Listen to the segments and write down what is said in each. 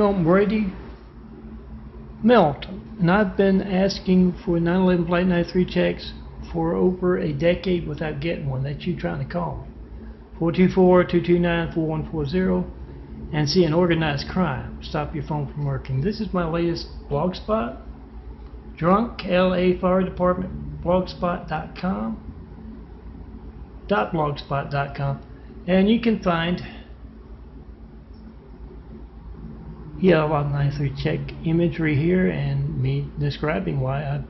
I'm Brady, MELTON, and I've been asking for 9/11 Flight 93 checks for over a decade without getting one. That's you trying to call me. 424-229-4140 and see an organized crime. Stop your phone from working. This is my latest blog spot. Drunk LA Fire Department blogspot.com, and you can find a lot of 93 check imagery here and me describing why I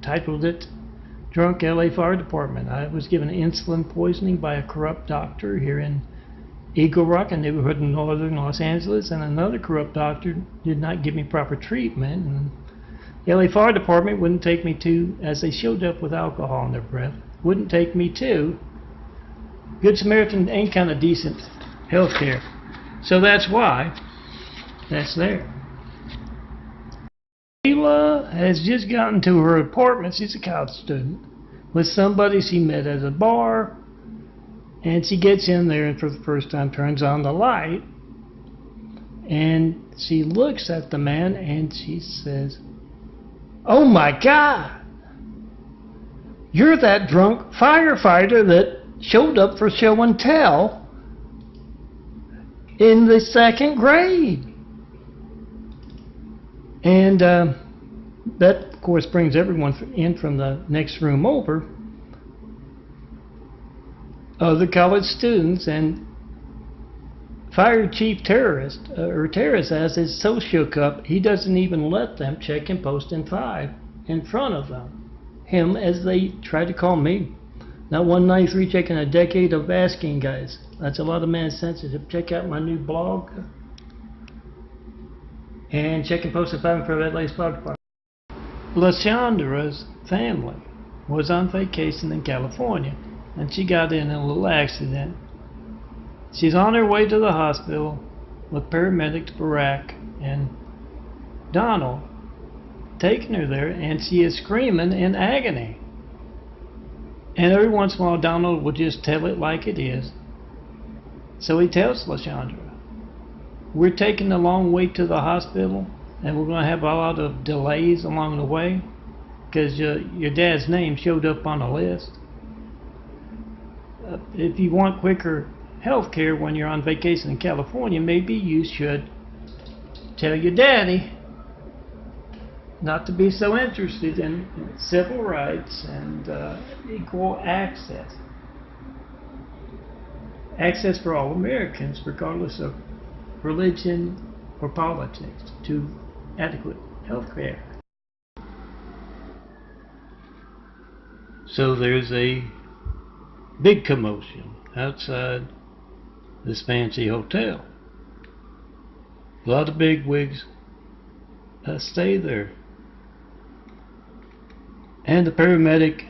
titled it Drunk LA Fire Department. I was given insulin poisoning by a corrupt doctor here in Eagle Rock, a neighborhood in northern Los Angeles, and another corrupt doctor did not give me proper treatment, and the LA Fire Department wouldn't take me to, as they showed up with alcohol in their breath, wouldn't take me to Good Samaritan, any kind of decent health care. So that's why that's there. Sheila has just gotten to her apartment. She's a college student with somebody she met at a bar, and she gets in there and for the first time turns on the light, and she looks at the man and she says, "Oh my God, you're that drunk firefighter that showed up for show and tell in the second grade." And that, of course, brings everyone in from the next room over, other college students, and Fire Chief Terrorist, Terrorist is so shook up, he doesn't even let them check and post in 5 in front of him as they try to call me. Not 193 check in a decade of asking, guys. That's a lot of man sensitive. Check out my new blog. And check and post at 5 for LA's Fire Department. LaShandra's family was on vacation in California, and she got in a little accident. She's on her way to the hospital with paramedics Barack and Donald taking her there, and she is screaming in agony. And every once in a while Donald will just tell it like it is. So he tells LaShandra, "We're taking a long way to the hospital, and we're going to have a lot of delays along the way because your dad's name showed up on a list. If you want quicker health care when you're on vacation in California, maybe you should tell your daddy not to be so interested in civil rights and equal access. Access for all Americans, regardless of religion or politics, to adequate health care." So there's a big commotion outside this fancy hotel. A lot of bigwigs stay there. And the paramedic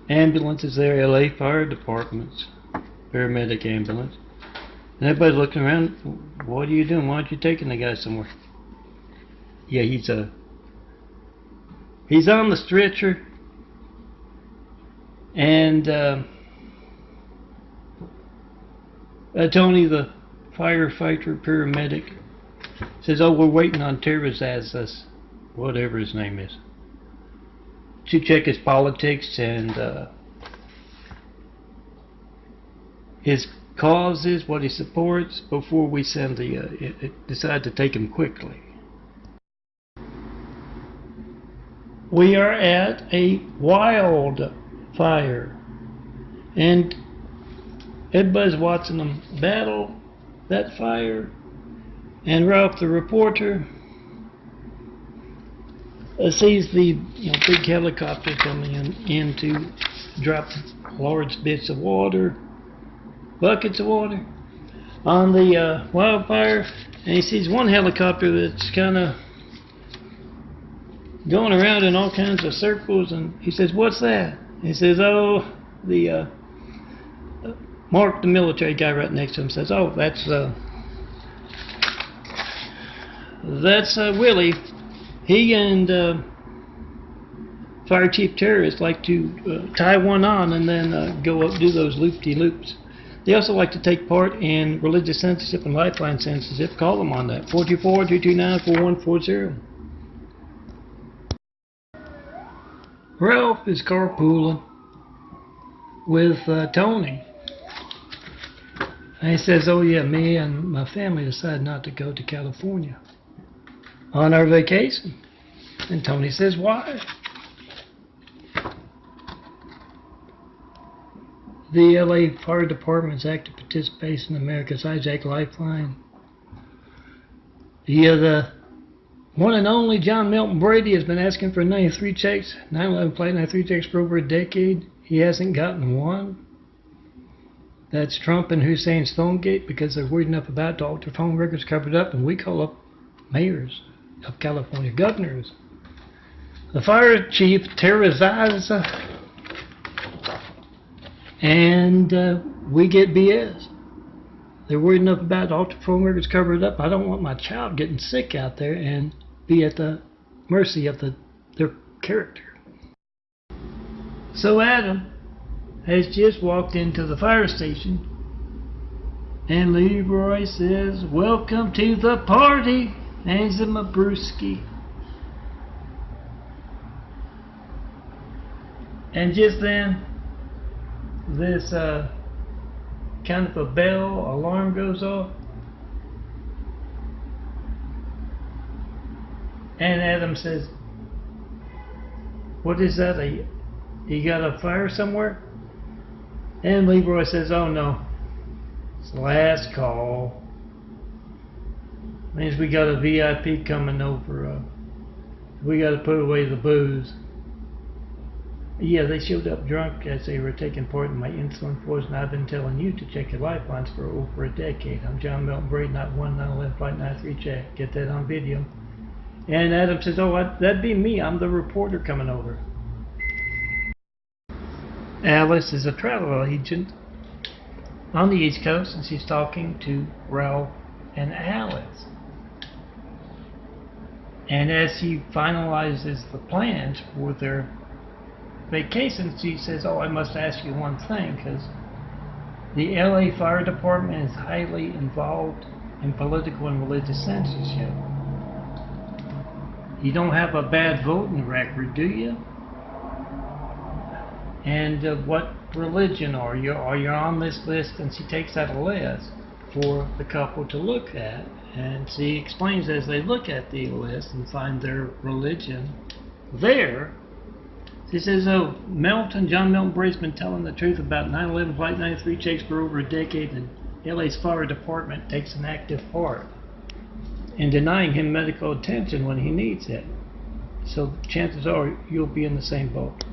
ambulance is there, LA Fire Department's paramedic ambulance. And everybody's looking around, "What are you doing? Why aren't you taking the guy somewhere?" Yeah, he's on the stretcher, and Tony, the firefighter paramedic, says, "Oh, we're waiting on Terrazas, whatever his name is, to check his politics and his causes, what he supports, before we send decide to take him quickly." We are at a wildfire, and everybody's watching them battle that fire. And Ralph, the reporter, sees the big helicopter coming in to drop large bits of water, buckets of water, on the wildfire, and he sees one helicopter that's kind of going around in all kinds of circles, and he says, "What's that?" He says, "Oh, the Mark, the military guy right next to him, says, "Oh, that's Willie. He and Fire Chief Terrorist like to tie one on and then go up, do those loop-de-loops They also like to take part in religious censorship and lifeline censorship. Call them on that. 424-229-4140. Ralph is carpooling with Tony. And he says, oh yeah, me and my family decided not to go to California on our vacation. And Tony says, why? The LA Fire Department's active participation in America's HIGHJACK Lifeline. The one and only John Melton Brady has been asking for 93 checks, 9/11 flight 93 checks for over a decade. He hasn't gotten one. That's Trump and Hussein's Phonegate, because they're worried enough about all their phone records covered up, and we call up mayors of California, governors. The fire chief terrorizes, and we get BS. They're worried enough about all the phone records covered up. I don't want my child getting sick out there and be at the mercy of their character. So Adam has just walked into the fire station, and Leroy says, welcome to the party, hands him a brewski. And just then, this kind of a bell alarm goes off, and Adam says, what is that, you got a fire somewhere? And Leroy says, oh no, it's the last call. Means we got a VIP coming over. We got to put away the booze. Yeah, they showed up drunk as they were taking part in my insulin poison. I've been telling you to check your lifelines for over a decade. I'm John Melton Brady, not 9/11 flight 93 check. Get that on video. And Adam says, oh, that'd be me. I'm the reporter coming over. Alice is a travel agent on the East Coast, and she's talking to Ralph and Alice. And as she finalizes the plans for their vacation, she says, oh, I must ask you one thing, because the LA Fire Department is highly involved in political and religious censorship. You don't have a bad voting record, do you? And what religion are you? Are you on this list? And she takes out a list for the couple to look at, and she explains as they look at the list and find their religion there. She says, oh, John Melton Brady's been telling the truth about 9/11 flight 93 checks for over a decade, and LA's fire department takes an active part in denying him medical attention when he needs it. So chances are you'll be in the same boat.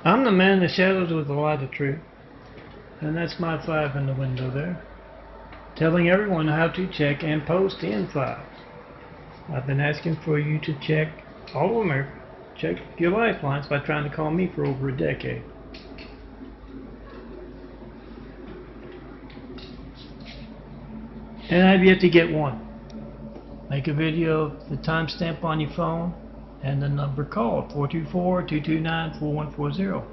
I'm the man in the shadows with a lot of truth, and that's my 5 in the window there, telling everyone how to check and post in files. I've been asking for you to check all of America, check your lifelines by trying to call me for over a decade. And I've yet to get one. Make a video of the timestamp on your phone and the number called, 424-229-4140.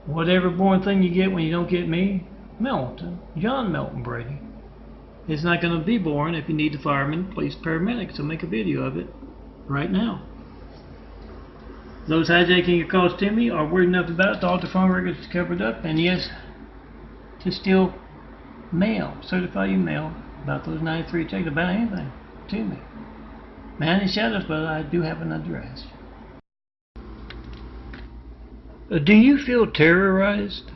Whatever boring thing you get when you don't get me, Melton, John Melton Brady. It's not going to be boring if you need the firemen, police, paramedics, so make a video of it right now. Those hijacking your calls to me are worried enough about it, all the phone records covered up, and yes, to still mail, certify you mail about those 93 checks, about anything to me. Man in shadows, but I do have an address. Do you feel terrorized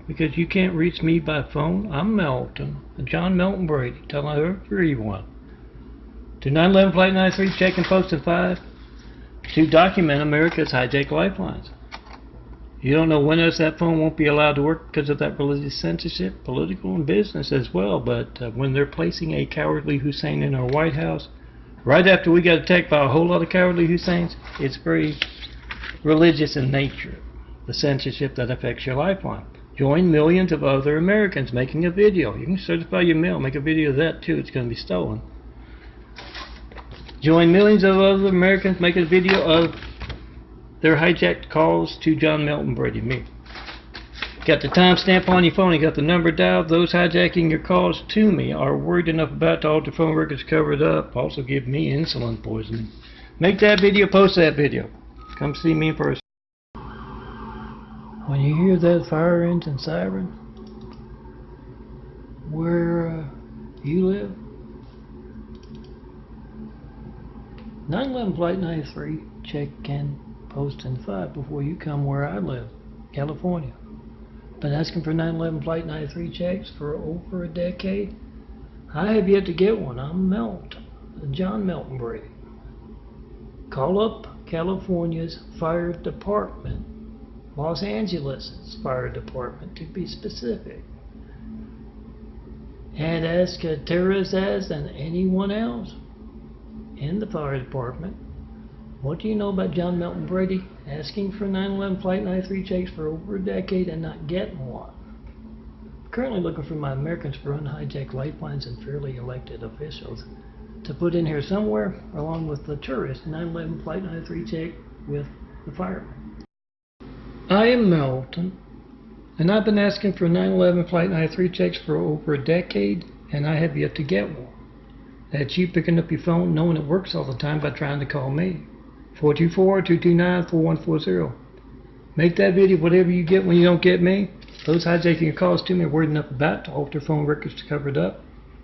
because you can't reach me by phone? I'm Melton, John Melton Brady, telling everyone to 9/11 flight 93 check and post in 5 to document America's HIGHJACK lifelines. You don't know when else that phone won't be allowed to work because of that religious censorship, political and business as well, but when they're placing a cowardly Hussein in our White House, right after we got attacked by a whole lot of cowardly Husseins, it's very religious in nature, the censorship that affects your lifeline. Join millions of other Americans making a video. You can certify your mail, make a video of that too, it's going to be stolen. Join millions of other Americans making a video of their hijacked calls to John Melton Brady, me. Got the timestamp on your phone, you got the number dialed. Those hijacking your calls to me are worried enough about to alter phone records covered up. Also give me insulin poisoning. Make that video, post that video. Come see me in person. When you hear that fire engine siren, where you live, 911 Flight 93, check and post in 5 before you come where I live, California. Been asking for 911 Flight 93 checks for over a decade. I have yet to get one. I'm MELTON, John Melton Brady. Call up California's fire department, Los Angeles' fire department to be specific, and ask Terrazaz and anyone else in the fire department, what do you know about John Melton Brady asking for 911 Flight 93 checks for over a decade and not getting one? I'm currently looking for my Americans for Unhijacked Lifelines and fairly elected officials to put in here somewhere along with the tourist 911 Flight 93 check with the firemen. I am MELTON, and I've been asking for 911 Flight 93 checks for over a decade, and I have yet to get one. That's you picking up your phone knowing it works all the time by trying to call me. 424-229-4140. Make that video whatever you get when you don't get me. Those hijacking your calls to me are worried enough about to alter phone records to cover it up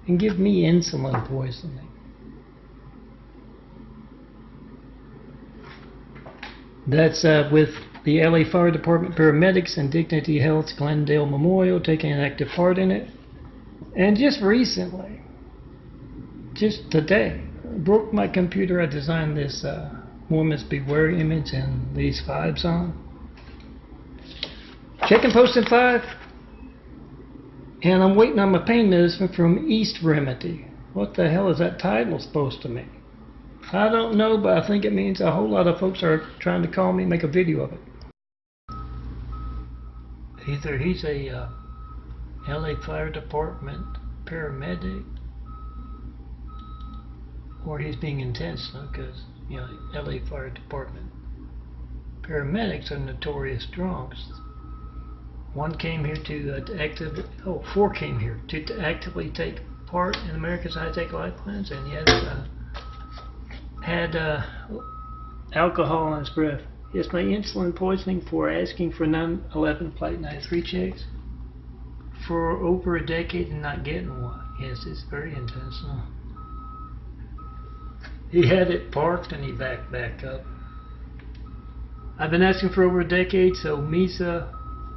and give me insulin poisoning. That's with the LA Fire Department paramedics and Dignity Health's Glendale Memorial taking an active part in it. And just recently, just today, broke my computer. I designed this Mormons Beware image and these vibes on. Check and post in 5. And I'm waiting on my pain medicine from East Remedy. What the hell is that title supposed to mean? I don't know, but I think it means a whole lot of folks are trying to call me, make a video of it. Either he's a LA Fire Department paramedic, or he's being intentional, because you know, LA Fire Department paramedics are notorious drunks. One came here to four came here to actively take part in America's Highjacked Lifelines, and yet had alcohol in his breath. Yes, my insulin poisoning for asking for 911 Flight 93 checks for over a decade and not getting one. Yes, it's very intentional. He had it parked and he backed back up. I've been asking for over a decade, so Misa,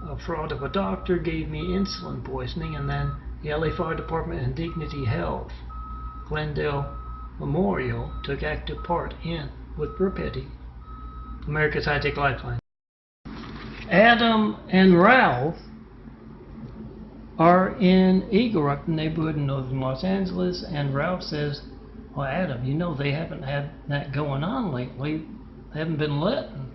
a fraud of a doctor, gave me insulin poisoning, and then the LA Fire Department and Dignity Health, Glendale Memorial, took active part in, with BRADY, America's Highjacked Lifeline. Adam and Ralph are in Eagle Rock, the neighborhood in northern Los Angeles, and Ralph says, well, Adam, you know they haven't had that going on lately. They haven't been letting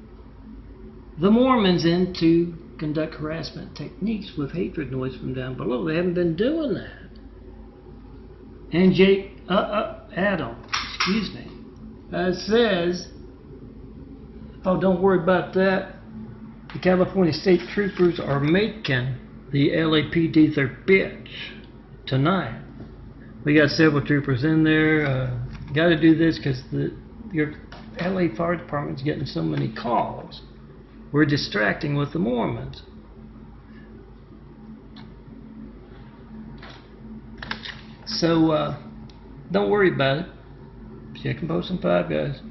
the Mormons in to conduct harassment techniques with hatred noise from down below. They haven't been doing that. And Adam, excuse me, says, oh, don't worry about that. The California State Troopers are making the LAPD their bitch tonight. We got several troopers in there. Got to do this because your LA Fire Department's getting so many calls. We're distracting with the Mormons. So don't worry about it. Check and post in 5, guys.